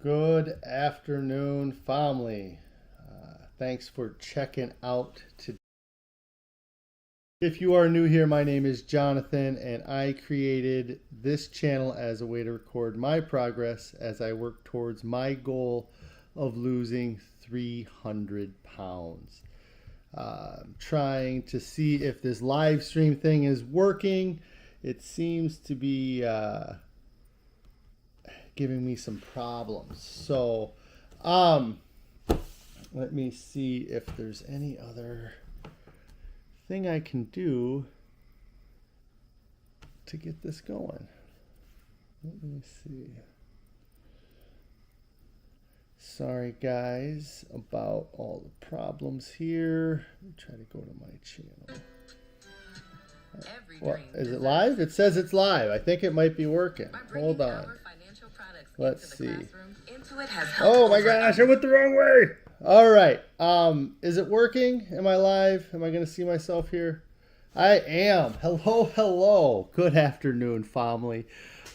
Good afternoon, family. Thanks for checking out today. If you are new here, my name is Jonathan, and I created this channel as a way to record my progress as I work towards my goal of losing 300 pounds. I'm trying to see if this live stream thing is working. It seems to be giving me some problems. So, let me see if there's any other thing I can do to get this going. Let me see. Sorry guys about all the problems here. Let me try to go to my channel. What, is it live? It says it's live. I think it might be working. Hold on. Let's see. Oh my gosh, I went the wrong way. All right. Is it working? Am I live? Am I going to see myself here? I am. Hello. Good afternoon, family.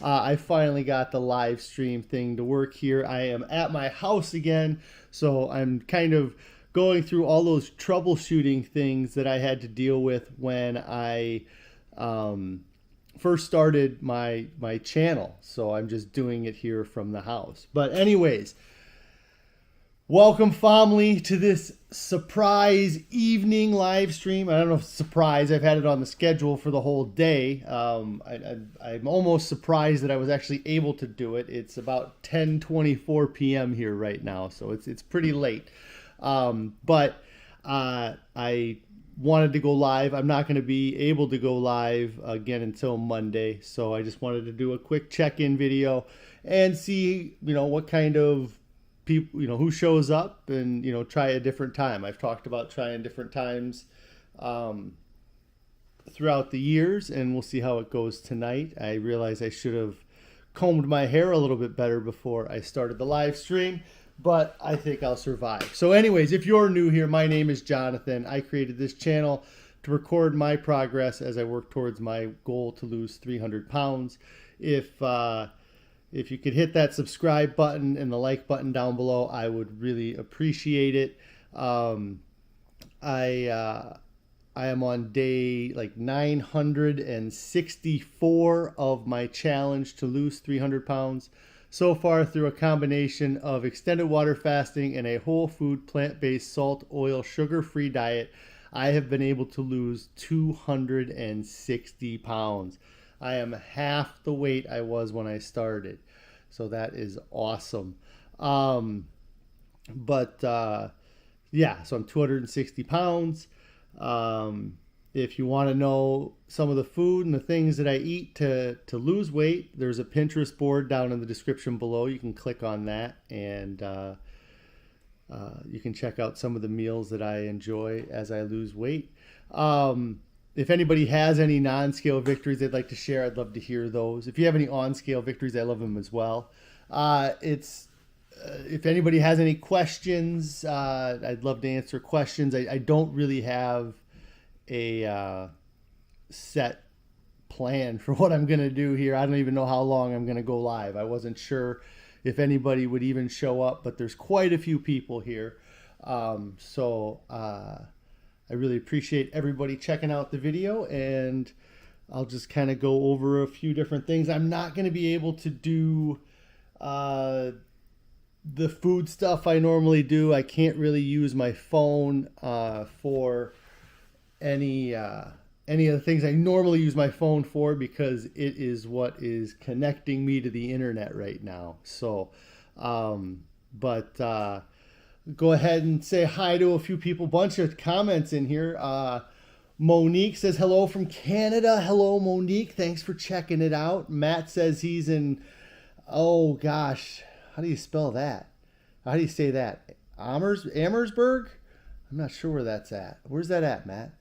I finally got the live stream thing to work here. I am at my house again, so I'm kind of going through all those troubleshooting things that I had to deal with when I first started my channel. So I'm just doing it here from the house. But anyways, welcome family to this surprise evening live stream. I don't know if it's surprise. I've had it on the schedule for the whole day. I'm almost surprised that I was actually able to do it. It's about 10:24 p.m. here right now, so it's pretty late. But I wanted to go live. I'm not going to be able to go live again until Monday, so I just wanted to do a quick check-in video and see, what kind of people, who shows up, and try a different time. I've talked about trying different times throughout the years, and we'll see how it goes tonight. I realize I should have combed my hair a little bit better before I started the live stream, but I think I'll survive. So anyways, if you're new here, my name is Jonathan. I created this channel to record my progress as I work towards my goal to lose 300 pounds. If you could hit that subscribe button and the like button down below, I would really appreciate it. I am on day 964 of my challenge to lose 300 pounds. So far, through a combination of extended water fasting and a whole food, plant-based, salt, oil, sugar-free diet, I have been able to lose 260 pounds. I am half the weight I was when I started. So that is awesome. Yeah, so I'm 260 pounds. If you want to know some of the food and the things that I eat to lose weight, there's a Pinterest board down in the description below. You can click on that, and you can check out some of the meals that I enjoy as I lose weight. If anybody has any non-scale victories they'd like to share, I'd love to hear those. If you have any on-scale victories, I love them as well. If anybody has any questions, I'd love to answer questions. I don't really have a set plan for what I'm going to do here. I don't even know how long I'm going to go live. I wasn't sure if anybody would even show up, but there's quite a few people here. I really appreciate everybody checking out the video, and I'll just kind of go over a few different things. I'm not going to be able to do the food stuff I normally do. I can't really use my phone for any of the things I normally use my phone for, because it is what is connecting me to the internet right now. So, go ahead and say hi to a few people. Bunch of comments in here. Monique says hello from Canada. Hello, Monique. Thanks for checking it out. Matt says he's in, oh gosh, how do you spell that? How do you say that? Amersburg? I'm not sure where that's at. Where's that at, Matt?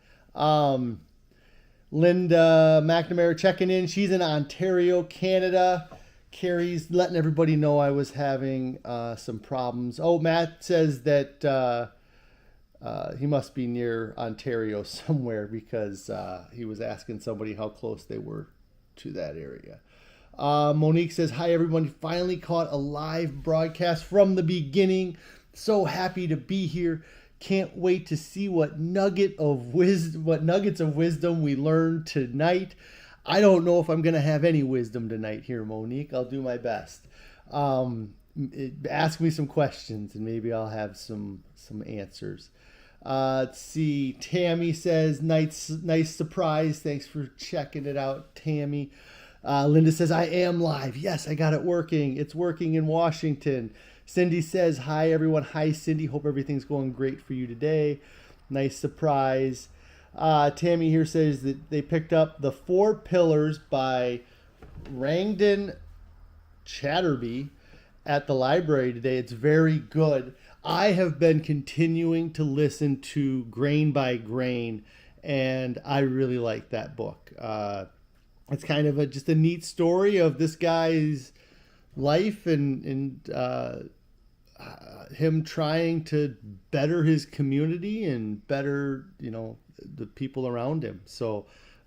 Linda McNamara checking in. She's in Ontario, Canada. Carrie's letting everybody know I was having some problems. Oh, Matt says that he must be near Ontario somewhere, because he was asking somebody how close they were to that area. Monique says, hi, everyone. Finally caught a live broadcast from the beginning. So happy to be here. Can't wait to see what nuggets of wisdom we learned tonight. I don't know if I'm going to have any wisdom tonight here, Monique. I'll do my best. Ask me some questions and maybe I'll have some answers. Let's see. Tammy says, nice surprise. Thanks for checking it out, Tammy. Linda says, I am live. Yes, I got it working. It's working in Washington. Cindy says, hi, everyone. Hi, Cindy. Hope everything's going great for you today. Nice surprise. Tammy here says that they picked up The Four Pillars by Rangdon Chatterby at the library today. It's very good. I have been continuing to listen to Grain by Grain, and I really like that book. It's kind of just a neat story of this guy's life and him trying to better his community and better, the people around him. So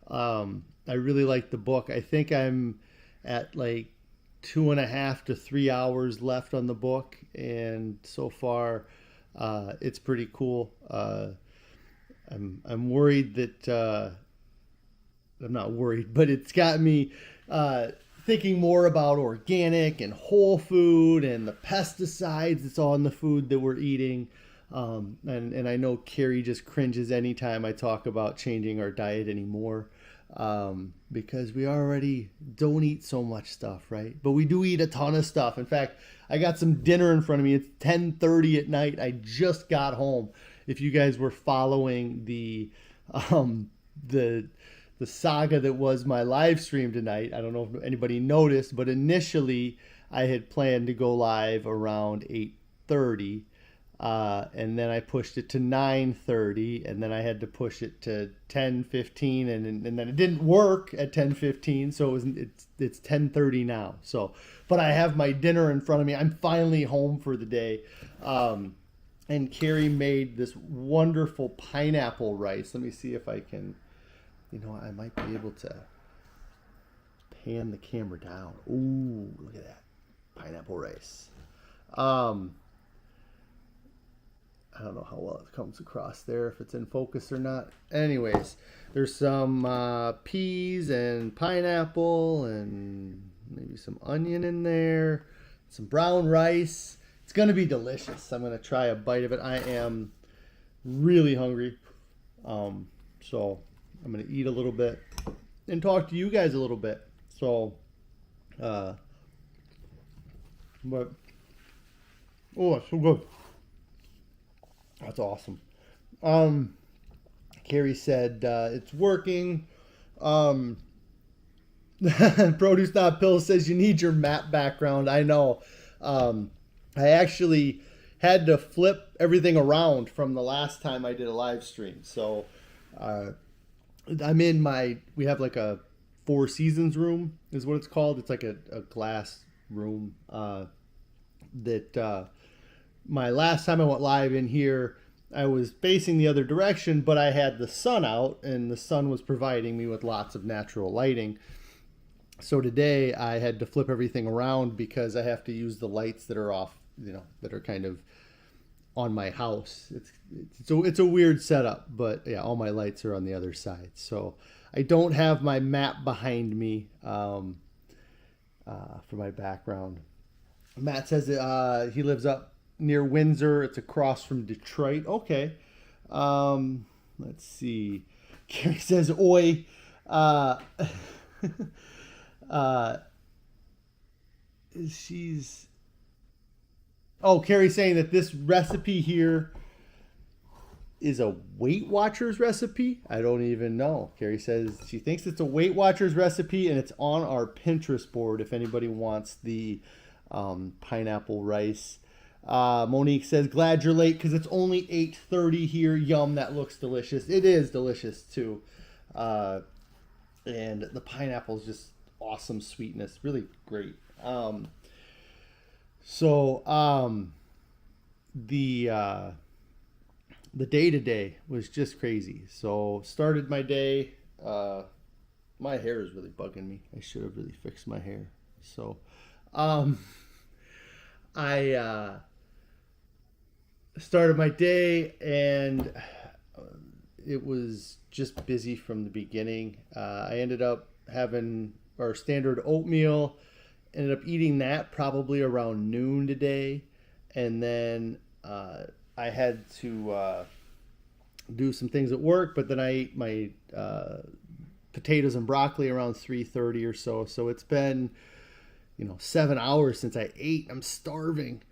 I really like the book. I think I'm at like 2.5 to 3 hours left on the book, and so far it's pretty cool. I'm worried that I'm not worried, but it's got me thinking more about organic and whole food and the pesticides that's on the food that we're eating. And I know Carrie just cringes anytime I talk about changing our diet anymore, because we already don't eat so much stuff, right? But we do eat a ton of stuff. In fact, I got some dinner in front of me. It's 10:30 at night. I just got home. If you guys were following the saga that was my live stream tonight, I don't know if anybody noticed, but initially I had planned to go live around 8:30. And then I pushed it to 9:30, and then I had to push it to 10:15, and then it didn't work at 10:15, so it's 10:30 now. So, but I have my dinner in front of me. I'm finally home for the day, and Carrie made this wonderful pineapple rice. Let me see if I can, I might be able to pan the camera down. Ooh, look at that pineapple rice. I don't know how well it comes across there, if it's in focus or not. Anyways, there's some peas and pineapple and maybe some onion in there, some brown rice. It's going to be delicious. I'm going to try a bite of it. I am really hungry. So I'm going to eat a little bit and talk to you guys a little bit. So, but, oh, it's so good. That's awesome. Carrie said it's working. Produce Not Pill says you need your map background. I know. I actually had to flip everything around from the last time I did a live stream. So I'm in we have like a Four Seasons room is what it's called. It's like a glass room that... my last time I went live in here, I was facing the other direction, but I had the sun out, and the sun was providing me with lots of natural lighting. So today I had to flip everything around because I have to use the lights that are off, that are kind of on my house. It's a weird setup, but yeah, all my lights are on the other side. So I don't have my map behind me for my background. Matt says he lives up near Windsor. It's across from Detroit. Okay. Let's see. Carrie says, oi. Carrie's saying that this recipe here is a Weight Watchers recipe. I don't even know. Carrie says she thinks it's a Weight Watchers recipe, and it's on our Pinterest board if anybody wants the pineapple rice. Monique says, glad you're late because it's only 8:30 here. Yum, that looks delicious. It is delicious too. And the pineapple is just awesome sweetness. Really great. The day today was just crazy. So started my day. My hair is really bugging me. I should have really fixed my hair. So, I started my day, and it was just busy from the beginning. I ended up having our standard oatmeal, ended up eating that probably around noon today, and then I had to do some things at work, but then I ate my potatoes and broccoli around 3:30 or so. So it's been 7 hours since I ate. I'm starving,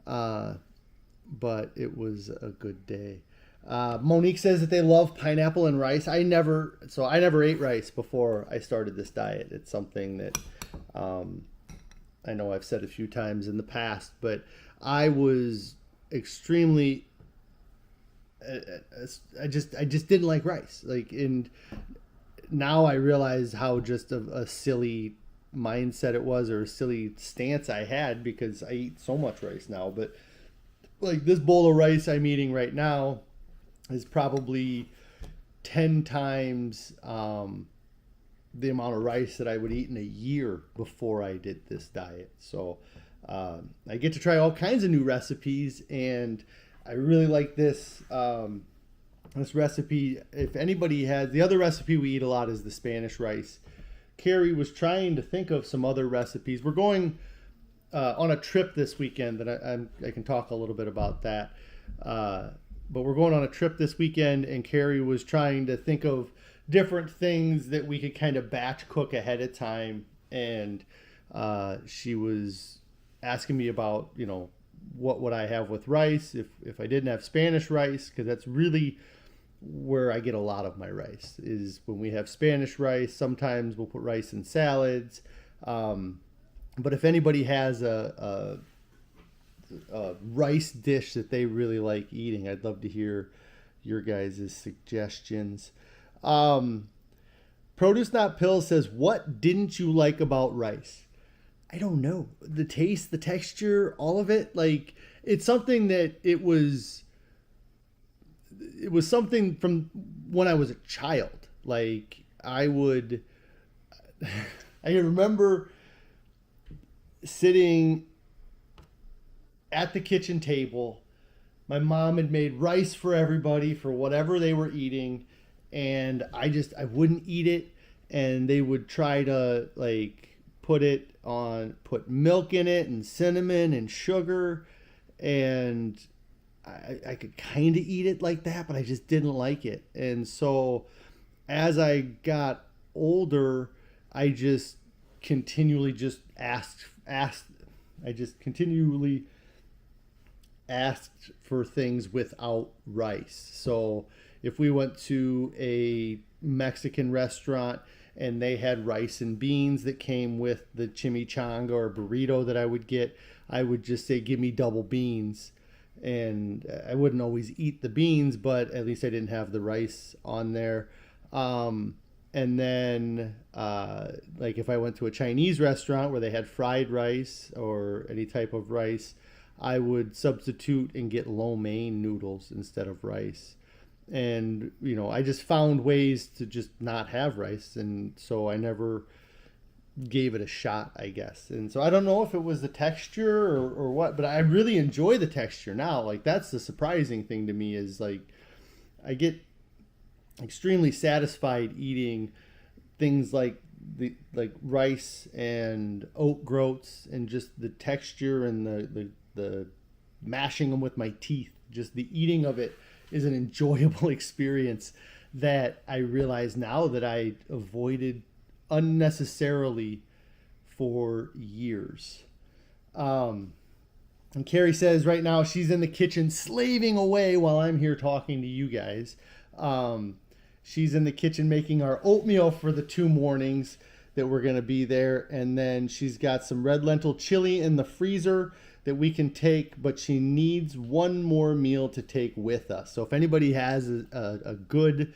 but it was a good day. Monique says that they love pineapple and rice. I never ate rice before I started this diet. It's something that I know I've said a few times in the past, but I was extremely I just didn't like rice. And now I realize how just a silly mindset it was, or a silly stance I had, because I eat so much rice now. But like this bowl of rice I'm eating right now is probably 10 times the amount of rice that I would eat in a year before I did this diet. So I get to try all kinds of new recipes, and I really like this this recipe. If anybody has, the other recipe we eat a lot is the Spanish rice. Carrie was trying to think of some other recipes. We're going on a trip this weekend, that I can talk a little bit about that. But we're going on a trip this weekend, and Carrie was trying to think of different things that we could kind of batch cook ahead of time. And she was asking me about, what would I have with rice if I didn't have Spanish rice, because that's really where I get a lot of my rice, is when we have Spanish rice. Sometimes we'll put rice in salads. But if anybody has a rice dish that they really like eating, I'd love to hear your guys' suggestions. Produce Not Pills says, what didn't you like about rice? I don't know. The taste, the texture, all of it. Like, it's something that it was something from when I was a child. Like, I remember sitting at the kitchen table. My mom had made rice for everybody for whatever they were eating, and I wouldn't eat it, and they would try to put milk in it and cinnamon and sugar, and I could kind of eat it like that, but I just didn't like it. And so as I got older, I just continually asked for things without rice. So if we went to a Mexican restaurant and they had rice and beans that came with the chimichanga or burrito that I would get, I would just say, give me double beans. And I wouldn't always eat the beans, but at least I didn't have the rice on there. And then if I went to a Chinese restaurant where they had fried rice or any type of rice, I would substitute and get lo mein noodles instead of rice. And, I just found ways to just not have rice. And so I never gave it a shot, I guess. And so I don't know if it was the texture or what, but I really enjoy the texture now. Like, that's the surprising thing to me, is I get extremely satisfied eating things like rice and oat groats, and just the texture and the mashing them with my teeth. Just the eating of it is an enjoyable experience that I realize now that I avoided unnecessarily for years. And Carrie says right now she's in the kitchen slaving away while I'm here talking to you guys. She's in the kitchen making our oatmeal for the 2 mornings that we're going to be there. And then she's got some red lentil chili in the freezer that we can take, but she needs one more meal to take with us. So if anybody has a good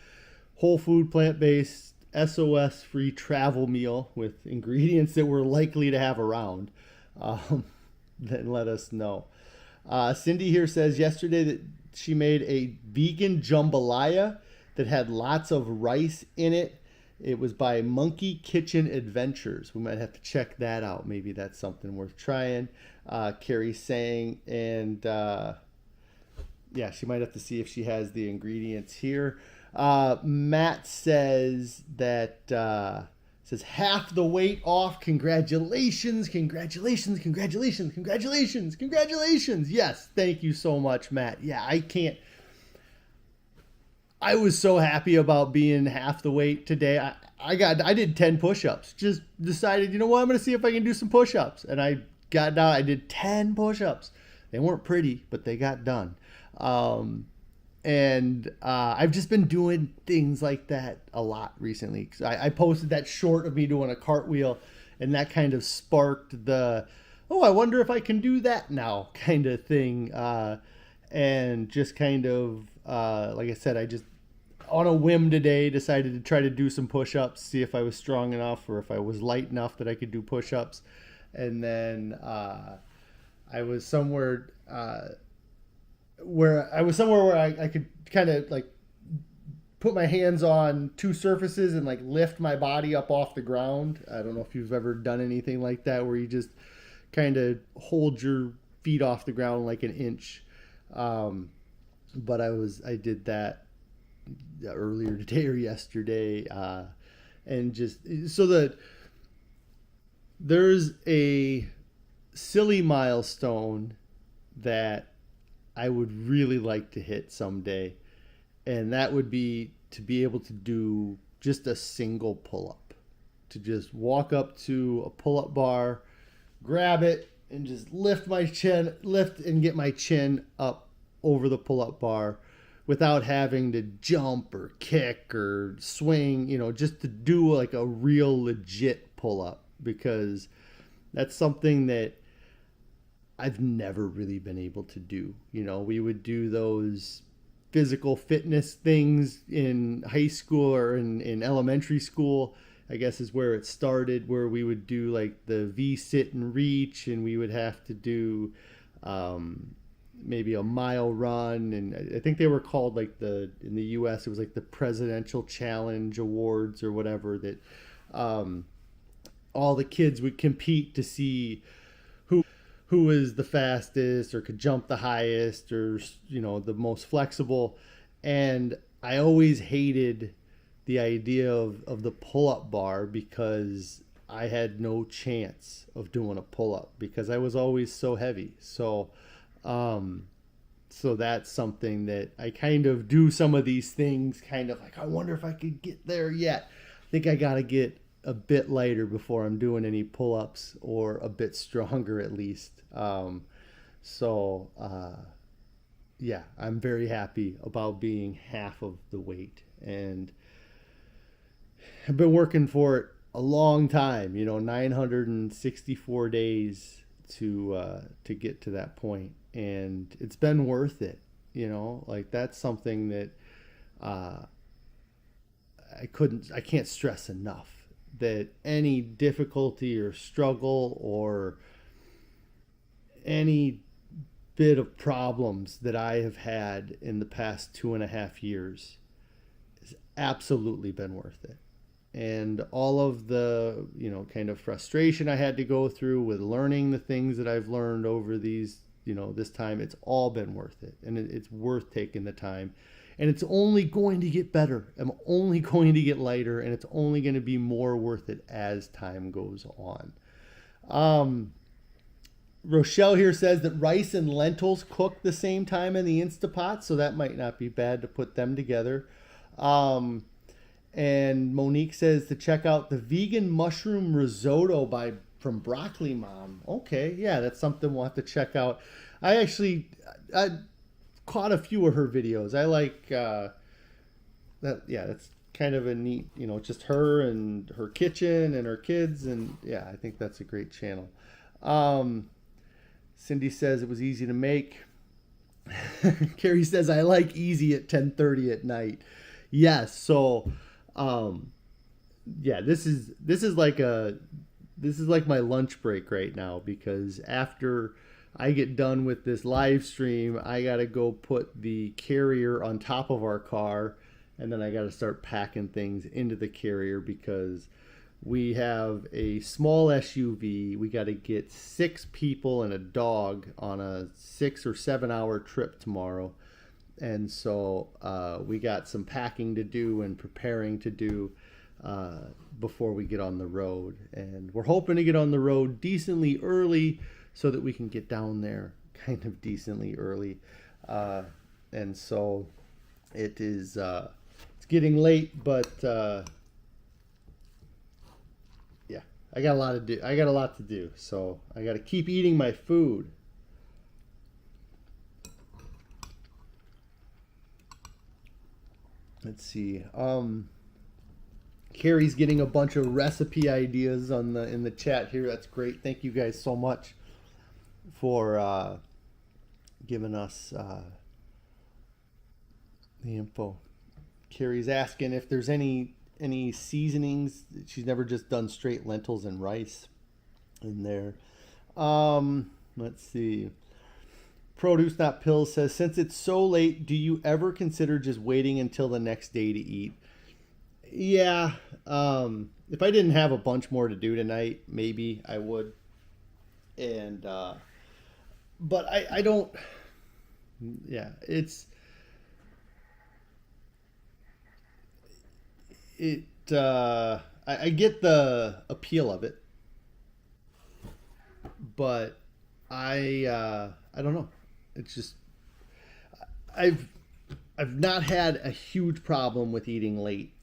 whole food, plant-based, SOS free travel meal with ingredients that we're likely to have around, then let us know. Cindy here says yesterday that she made a vegan jambalaya that had lots of rice in it, It was by Monkey Kitchen Adventures. We might have to check that out. Maybe that's something worth trying. Carrie's saying, and yeah, she might have to see if she has the ingredients here. Matt says that says half the weight off. Congratulations, congratulations, congratulations, congratulations, congratulations. Yes, thank you so much, Matt. Yeah, I was so happy about being half the weight today. I did 10 push-ups. Just decided, you know what, I'm going to see if I can do some push-ups. And I got down, I did 10 push-ups. They weren't pretty, but they got done. I've just been doing things like that a lot recently. I posted that short of me doing a cartwheel, and that kind of sparked the, I wonder if I can do that now kind of thing. And just kind of, like I said, I just, on a whim today, decided to try to do some push-ups, see if I was strong enough or if I was light enough that I could do push-ups. And then I was somewhere where I could kind of like put my hands on two surfaces and like lift my body up off the ground. I don't know if you've ever done anything like that, where you just kind of hold your feet off the ground like an inch. But I did that earlier today or yesterday. And just so that there's a silly milestone that I would really like to hit someday, and that would be to be able to do just a single pull-up, to just walk up to a pull-up bar, grab it, and just lift and get my chin up over the pull-up bar without having to jump or kick or swing, just to do like a real legit pull-up, because that's something that I've never really been able to do. We would do those physical fitness things in high school or in elementary school, I guess is where it started, where we would do like the V-sit and reach, and we would have to do maybe a mile run. And I think they were called like in the US, it was like the Presidential Challenge Awards or whatever, that all the kids would compete to see who is the fastest or could jump the highest or, the most flexible. And I always hated the idea of the pull-up bar, because I had no chance of doing a pull-up because I was always so heavy. So that's something that I kind of do some of these things kind of like, I wonder if I could get there yet. I think I got to get a bit lighter before I'm doing any pull-ups, or a bit stronger at least. Yeah, I'm very happy about being half of the weight, and I've been working for it a long time, 964 days to get to that point, and it's been worth it. Like that's something that I can't stress enough, that any difficulty or struggle or any bit of problems that I have had in the past 2.5 years has absolutely been worth it. And all of the, kind of frustration I had to go through with learning the things that I've learned over these, this time, it's all been worth it. And it's worth taking the time. And it's only going to get better. I'm only going to get lighter, and it's only going to be more worth it as time goes on. Rochelle here says that rice and lentils cook the same time in the Instapot, so that might not be bad to put them together. And Monique says to check out the vegan mushroom risotto from Broccoli Mom. Okay, yeah, that's something we'll have to check out. I caught a few of her videos. I like that. Yeah, that's kind of a neat, just her and her kitchen and her kids, and yeah, I think that's a great channel. Cindy says it was easy to make. Carrie says I like easy at 10:30 at night. Yes, so yeah, this is like my lunch break right now, because after I get done with this live stream, I got to go put the carrier on top of our car And then I got to start packing things into the carrier because we have a small SUV. We got to get 6 people and a dog on a 6 or 7 hour trip tomorrow. And so we got some packing to do and preparing to do before we get on the road. And we're hoping to get on the road decently early so that we can get down there kind of decently early. And so it is... it's getting late, but yeah, I got a lot to do. So I got to keep eating my food. Let's see. Carrie's getting a bunch of recipe ideas in the chat here. That's great. Thank you guys so much for giving us the info. Carrie's asking if there's any seasonings. She's never just done straight lentils and rice in there. Let's see. Produce Not Pills says, since it's so late, do you ever consider just waiting until the next day to eat? Yeah. If I didn't have a bunch more to do tonight, maybe I would. And but I don't. Yeah, I get the appeal of it, but I don't know. It's just I've not had a huge problem with eating late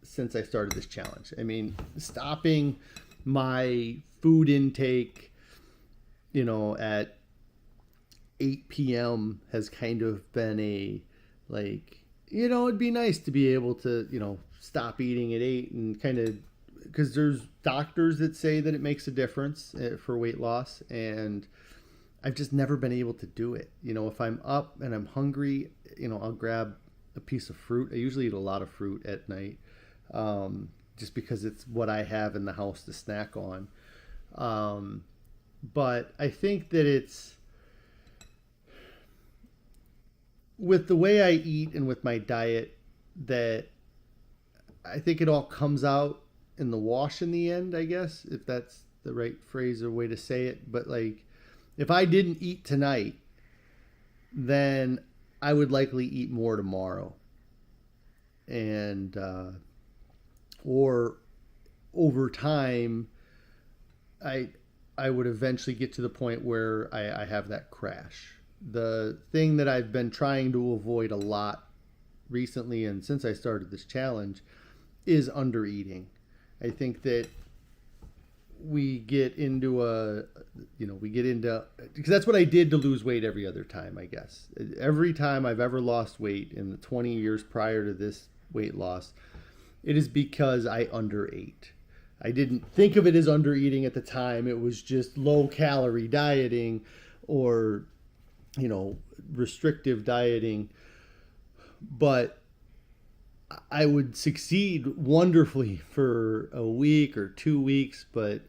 since I started this challenge. I mean, stopping my food intake, at 8 p.m. has kind of been a it'd be nice to be able to, stop eating at 8 and kind of, because there's doctors that say that it makes a difference for weight loss, and I've just never been able to do it. If I'm up and I'm hungry, I'll grab a piece of fruit. I usually eat a lot of fruit at night, just because it's what I have in the house to snack on. But I think that it's, with the way I eat and with my diet, that I think it all comes out in the wash in the end, I guess, if that's the right phrase or way to say it. But if I didn't eat tonight, then I would likely eat more tomorrow. And, or over time, I would eventually get to the point where I have that crash. The thing that I've been trying to avoid a lot recently and since I started this challenge is undereating. I think that we get into because that's what I did to lose weight every other time, I guess. Every time I've ever lost weight in the 20 years prior to this weight loss, it is because I underate. I didn't think of it as undereating at the time. It was just low calorie dieting or restrictive dieting, but I would succeed wonderfully for a week or 2 weeks, but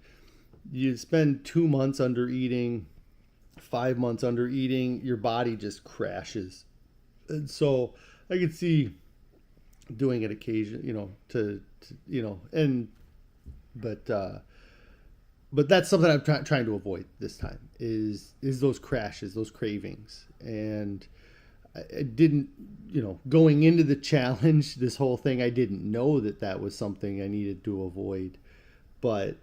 you spend 2 months under eating, 5 months under eating, your body just crashes. And so I could see doing it occasionally, but that's something I'm trying to avoid this time is those crashes, those cravings. And I didn't, going into the challenge, this whole thing, I didn't know that was something I needed to avoid. But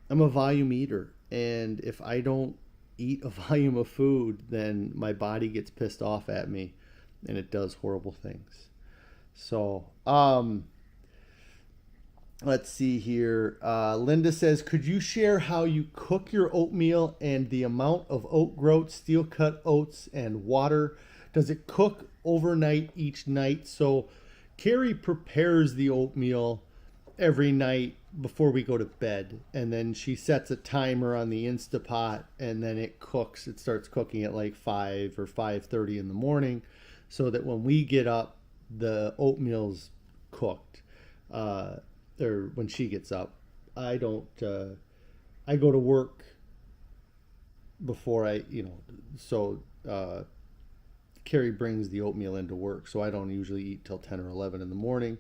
I'm a volume eater. And if I don't eat a volume of food, then my body gets pissed off at me and it does horrible things. So, let's see here. Linda says, could you share how you cook your oatmeal and the amount of oat groat, steel cut oats, and water? Does it cook overnight each night? So Carrie prepares the oatmeal every night before we go to bed. And then she sets a timer on the Instapot, and then it cooks. It starts cooking at 5 or 5:30 in the morning, so that when we get up, the oatmeal's cooked. Or when she gets up. I don't, I go to work before so Carrie brings the oatmeal into work, so I don't usually eat till 10 or 11 in the morning.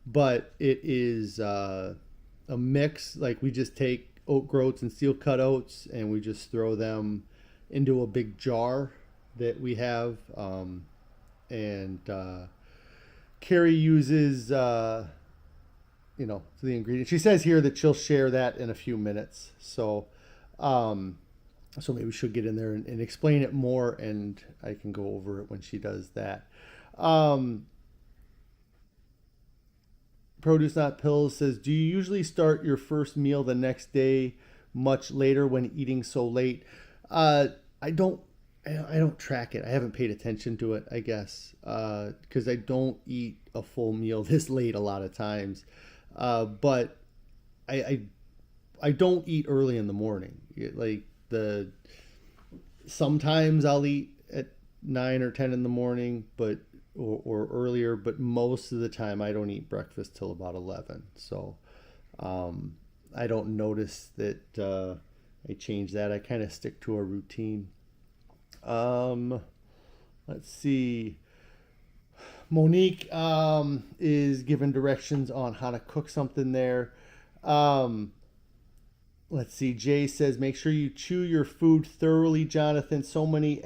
But it is a mix. Like, we just take oat groats and steel cut oats, and we just throw them into a big jar that we have. And Carrie uses, the ingredients. She says here that she'll share that in a few minutes. So maybe she'll get in there and explain it more, and I can go over it when she does that. Produce Not Pills says, do you usually start your first meal the next day much later when eating so late? I don't track it. I haven't paid attention to it, I guess, because I don't eat a full meal this late a lot of times. But I don't eat early in the morning. Sometimes I'll eat at 9 or 10 in the morning, or earlier, but most of the time I don't eat breakfast till about 11. So I don't notice that I change that. I kind of stick to a routine. Let's see. Monique is given directions on how to cook something there. Let's see. Jay says, make sure you chew your food thoroughly, Jonathan. So many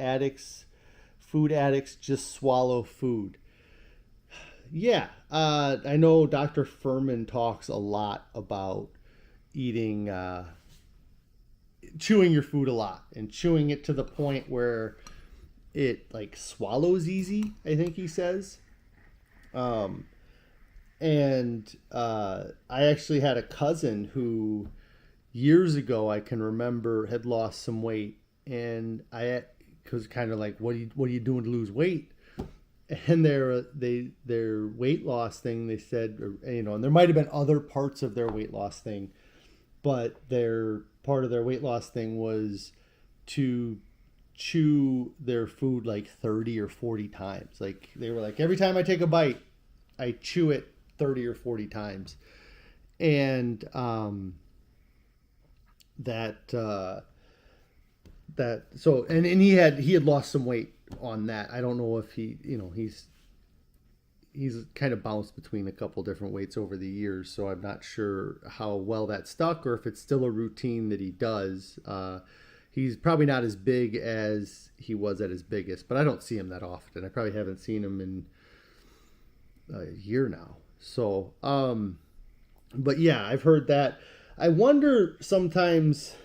food addicts just swallow food. Yeah. I know Dr. Fuhrman talks a lot about eating, chewing your food a lot and chewing it to the point where it like swallows easy, I think he says. I actually had a cousin who years ago, I can remember, had lost some weight, and I was kind of like, what are you doing to lose weight? And their weight loss thing, they said, and there might have been other parts of their weight loss thing, but part of their weight loss thing was to chew their food like 30 or 40 times. Like, they were like, every time I take a bite, I chew it 30 or 40 times. And he had lost some weight on that. I don't know if he's kind of bounced between a couple different weights over the years, so I'm not sure how well that stuck or if it's still a routine that he does. He's probably not as big as he was at his biggest, but I don't see him that often. I probably haven't seen him in a year now. So, but yeah, I've heard that. I wonder sometimes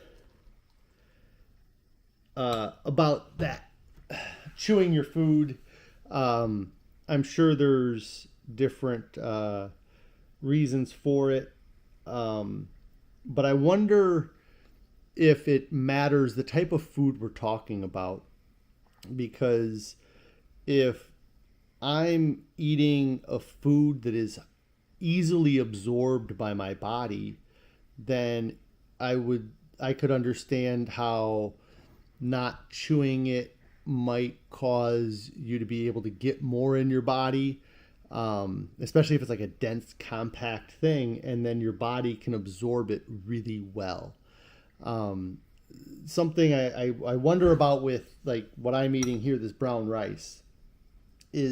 about that, chewing your food. I'm sure there's different reasons for it, but I wonder if it matters the type of food we're talking about, because if I'm eating a food that is easily absorbed by my body, then I could understand how not chewing it might cause you to be able to get more in your body, especially if it's like a dense, compact thing, and then your body can absorb it really well. Something I wonder about with like what I'm eating here, this brown rice, is